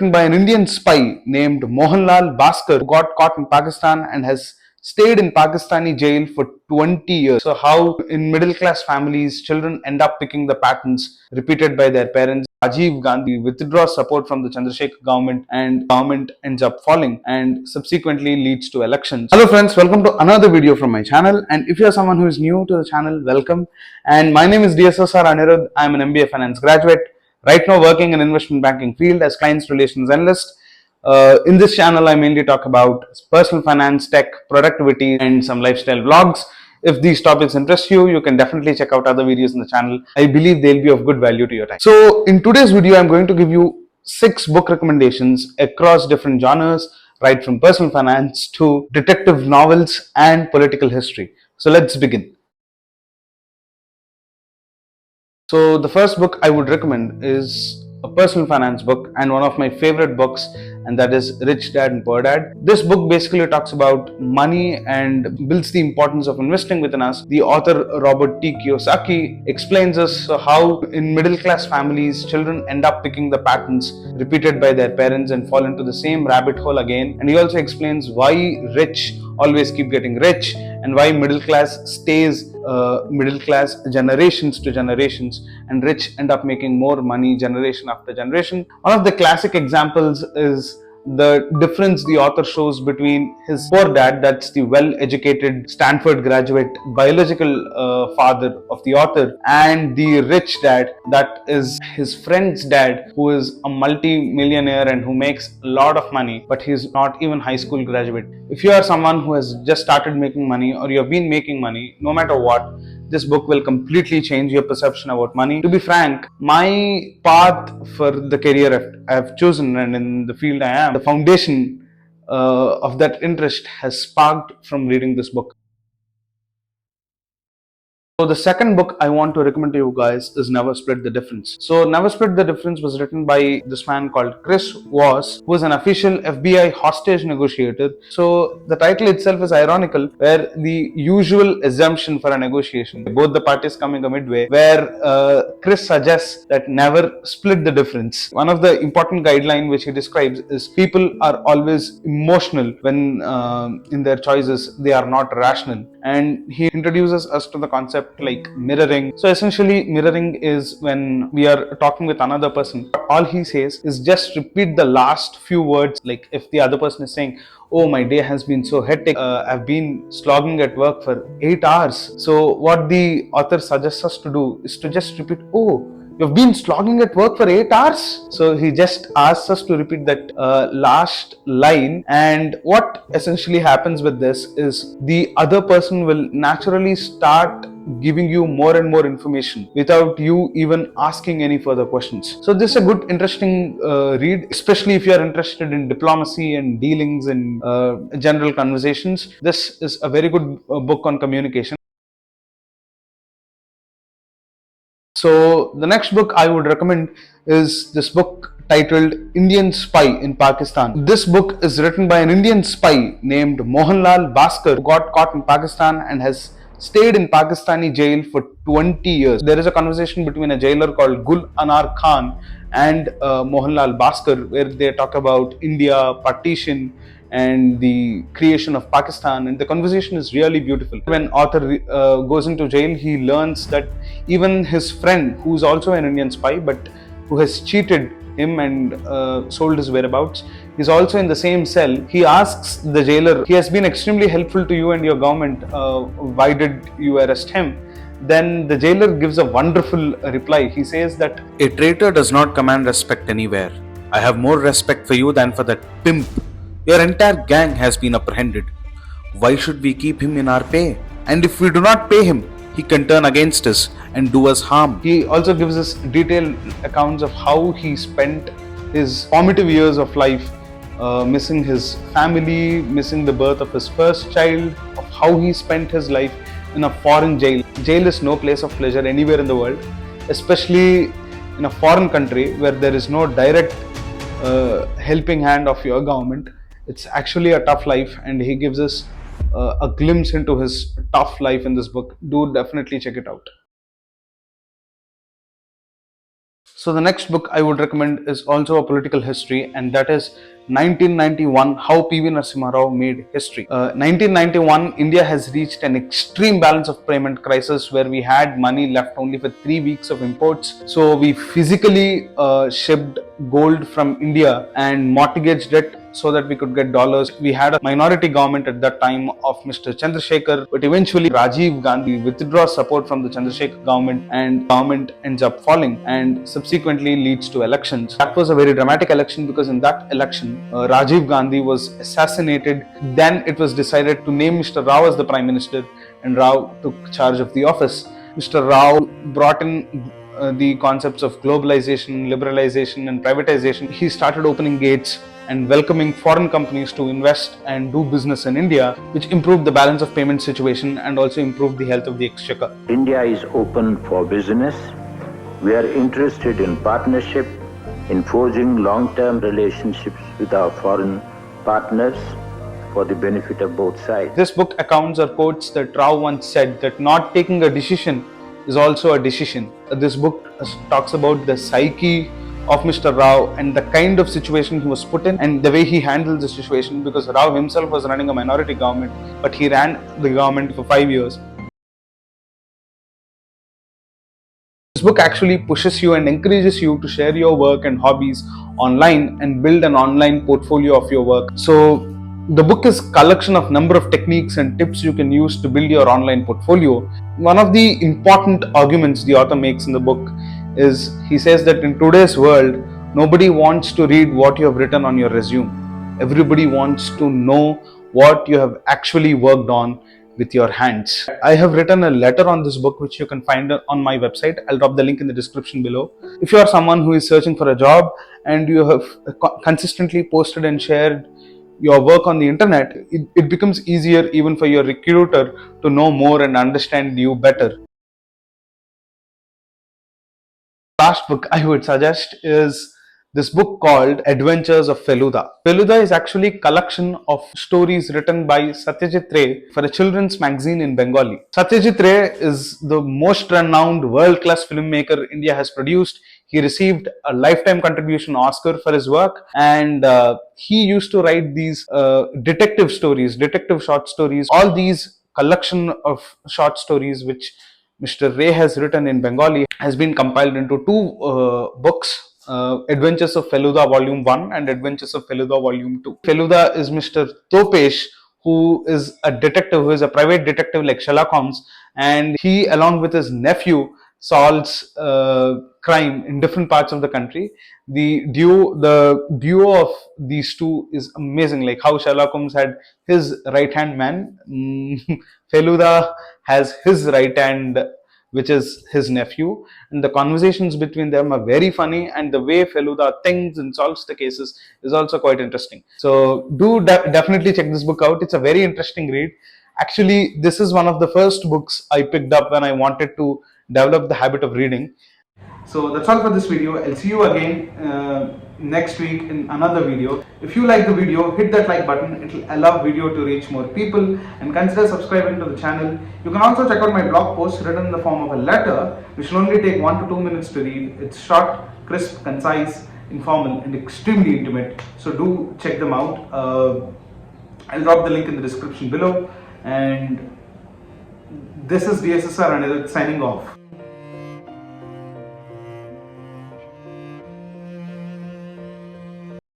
written by an Indian spy named Mohanlal Bhaskar, who got caught in Pakistan and has stayed in Pakistani jail for 20 years. So how in middle class families, children end up picking the patterns repeated by their parents. Rajiv Gandhi withdraws support from the Chandrasekhar government ends up falling and subsequently leads to elections. Hello friends, welcome to another video from my channel, and if you are someone who is new to the channel, welcome. And my name is D.S.S.R. Anirudh. I am an MBA finance graduate, right now working in investment banking field as clients relations analyst. In this channel, I mainly talk about personal finance, tech, productivity, and some lifestyle vlogs. If these topics interest you, you can definitely check out other videos in the channel. I believe they'll be of good value to your time. So in today's video, I'm going to give you 6 book recommendations across different genres, right from personal finance to detective novels and political history. So let's begin. So the first book I would recommend is a personal finance book and one of my favorite books, and that is Rich Dad and Poor Dad. This book basically talks about money and builds the importance of investing within us. The author Robert T. Kiyosaki explains us how in middle class families, children end up picking the patterns repeated by their parents and fall into the same rabbit hole again. And he also explains why rich always keep getting rich and why middle class stays middle class generations to generations, and rich end up making more money generation after generation. One of the classic examples is the difference the author shows between his poor dad, that's the well-educated Stanford graduate biological father of the author, and the rich dad, that is his friend's dad, who is a multi-millionaire and who makes a lot of money, but he's not even high school graduate. If you are someone who has just started making money or you have been making money, no matter what, this book will completely change your perception about money. To be frank, my path for the career I've chosen and in the field I am, the foundation of that interest has sparked from reading this book. So the second book I want to recommend to you guys is Never Split the Difference. So Never Split the Difference was written by this man called Chris Voss, who is an official FBI hostage negotiator. So the title itself is ironical, where the usual assumption for a negotiation, both the parties coming a midway, where Chris suggests that never split the difference. One of the important guidelines which he describes is people are always emotional when in their choices, they are not rational. And he introduces us to the concept like mirroring. So essentially, mirroring is when we are talking with another person, all he says is just repeat the last few words. Like if the other person is saying, oh, my day has been so hectic, I've been slogging at work for 8 hours. So what the author suggests us to do is to just repeat, oh, you've been slogging at work for 8 hours. So he just asks us to repeat that last line, and what essentially happens with this is the other person will naturally start giving you more and more information without you even asking any further questions. So this is a good, interesting read, especially if you are interested in diplomacy and dealings and general conversations. This is a very good book on communication. So the next book I would recommend is this book titled Indian Spy in Pakistan. This book is written by an Indian spy named Mohanlal Bhaskar, who got caught in Pakistan and has stayed in Pakistani jail for 20 years. There is a conversation between a jailer called Gul Anar Khan and Mohanlal Bhaskar, where they talk about India, partition, and the creation of Pakistan, and the conversation is really beautiful. When author goes into jail, he learns that even his friend, who's also an Indian spy but who has cheated him and sold his whereabouts, is also in the same cell. He asks the jailer, he has been extremely helpful to you and your government, why did you arrest him? Then the jailer gives a wonderful reply. He says that a traitor does not command respect anywhere. I have more respect for you than for that pimp. Your entire gang has been apprehended. Why should we keep him in our pay? And if we do not pay him, he can turn against us and do us harm. He also gives us detailed accounts of how he spent his formative years of life, missing his family, missing the birth of his first child, of how he spent his life in a foreign jail. Jail is no place of pleasure anywhere in the world, especially in a foreign country where there is no direct helping hand of your government. It's actually a tough life, and he gives us a glimpse into his tough life in this book. Do definitely check it out. So the next book I would recommend is also a political history, and that is 1991, How P.V. Narasimha Rao Made History. 1991, India has reached an extreme balance of payment crisis where we had money left only for 3 weeks of imports. So we physically shipped gold from India and mortgaged it so that we could get dollars. We had a minority government at that time of Mr. Chandrasekhar, but eventually Rajiv Gandhi withdraws support from the Chandrasekhar government and government ends up falling and subsequently leads to elections. That was a very dramatic election because in that election, Rajiv Gandhi was assassinated. Then it was decided to name Mr. Rao as the Prime Minister, and Rao took charge of the office. Mr. Rao brought in the concepts of globalization, liberalization, and privatization. He started opening gates and welcoming foreign companies to invest and do business in India, which improved the balance of payment situation and also improved the health of the exchequer. India is open for business. We are interested in partnership, in forging long-term relationships with our foreign partners for the benefit of both sides. This book accounts or quotes that Rao once said that not taking a decision is also a decision. This book talks about the psyche of Mr. Rao and the kind of situation he was put in and the way he handled the situation, because Rao himself was running a minority government, but he ran the government for 5 years. This book actually pushes you and encourages you to share your work and hobbies online and build an online portfolio of your work. So the book is a collection of number of techniques and tips you can use to build your online portfolio. One of the important arguments the author makes in the book is he says that in today's world, nobody wants to read what you have written on your resume. Everybody wants to know what you have actually worked on with your hands. I have written a letter on this book which you can find on my website. I'll drop the link in the description below. If you are someone who is searching for a job and you have consistently posted and shared your work on the internet, it becomes easier even for your recruiter to know more and understand you better. Last book I would suggest is this book called Adventures of Feluda. Feluda is actually a collection of stories written by Satyajit Ray for a children's magazine in Bengali. Satyajit Ray is the most renowned world-class filmmaker India has produced. He received a lifetime contribution Oscar for his work, and he used to write these detective stories, detective short stories, all these collection of short stories which Mr. Ray has written in Bengali has been compiled into two books, Adventures of Feluda Volume 1 and Adventures of Feluda Volume 2. Feluda is Mr. Topesh, who is a detective, who is a private detective like Sherlock Holmes, and he, along with his nephew, solves crime in different parts of the country. The duo of these two is amazing, like how Sherlock Holmes had his right hand man. Feluda has his right hand, which is his nephew, and the conversations between them are very funny, and the way Feluda thinks and solves the cases is also quite interesting. So do definitely check this book out. It's a very interesting read. Actually, this is one of the first books I picked up when I wanted to develop the habit of reading. So that's all for this video. I'll see you again next week in another video. If you like the video, hit that like button. It will allow video to reach more people, and consider subscribing to the channel. You can also check out my blog post written in the form of a letter, which will only take 1 to 2 minutes to read. It's short, crisp, concise, informal, and extremely intimate. So do check them out. I'll drop the link in the description below. And this is D.S.S.R. Anirudh signing off.